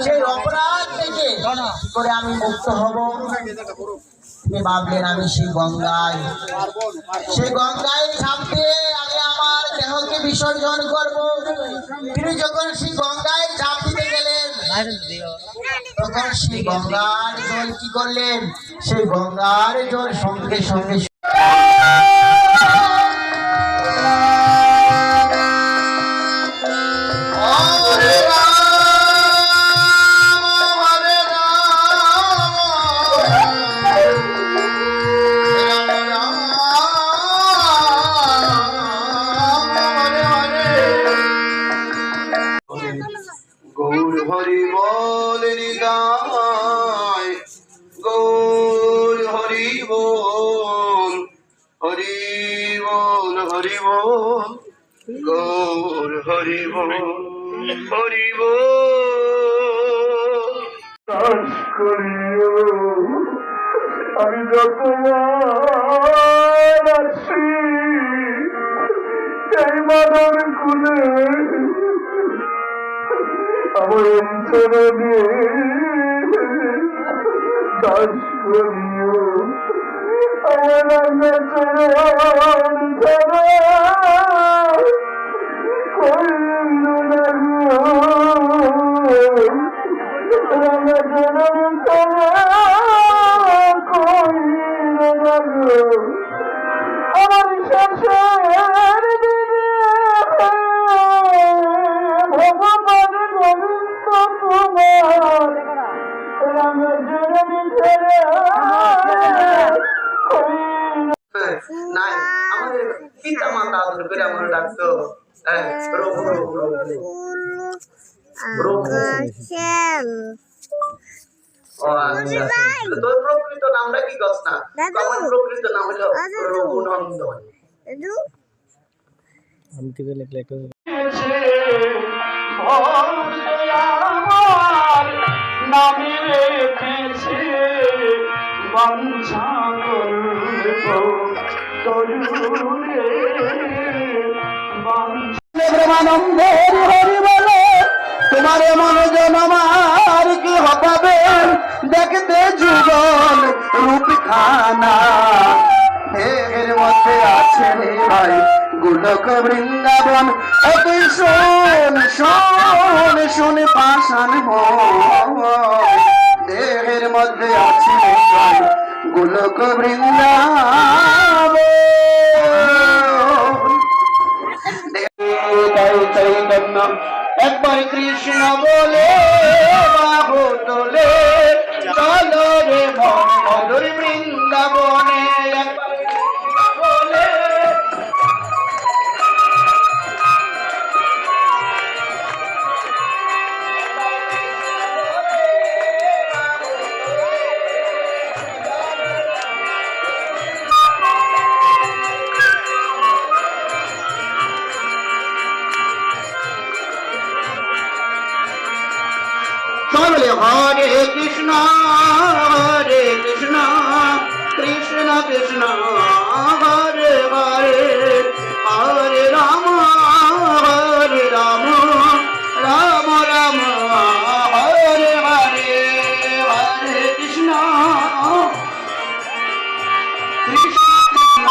সেই অপরাধ থেকে কি করে আমি মুক্ত হব? তিনি ভাবলেন আমি সেই গঙ্গায় ঝাঁপ দিয়ে আমি আমার দেহকে বিসর্জন করব। তিনি যখন সেই গঙ্গায় ঝাঁপ দিতে গেলেন, তখন সেই গঙ্গার জল কি করলেন? সেই গঙ্গার জল সঙ্গে সঙ্গে গৌর হরি বল হৃদয়, গৌর হরি বল, হরি বল হরি বল, গৌর হরি বল হরি বল। দাস করিও আমি যতবার আছি এই মানব কুলে, আমার অন্তরে দাস করিও আমার চরণ ধরা করিল না গো, চরণ ধরা করিল না গো, আমার শেষের দিনে ভগবান গোবিন্দ কুমার নাই আমাদের পিতা মাতা আদর করে আমার ডাকতো রঘু রঘু রঘু রঘু। ও আচ্ছা, তোর প্রকৃত নামটা কি কস না? আমার প্রকৃত নাম হলো রঘুনন্দন। আমি থেকে লিখলে একটা নামে রেখেছে বাঞ্ছা করব তরুণে ব্রহ্মানন্দ হরি বলে তোমার মনোজন আমার কি হবে দেখতে যুগল রূপখানা, দেহের মধ্যে আছে ভাই গোলক বৃন্দাবন, তুই শোন শোন শোন পাষাণ দেহের মধ্যে আছে ভাই গোলক বৃন্দাবন। চৈতন্য একবার কৃষ্ণ বলে বাহু তোলে, চলো রে মধুর বৃন্দাবনে, বলে হরে কৃষ্ণ কৃষ্ণ কৃষ্ণ হরে হরে, হরে রাম রাম রাম হরে হরে, হরে কৃষ্ণ কৃষ্ণ কৃষ্ণ।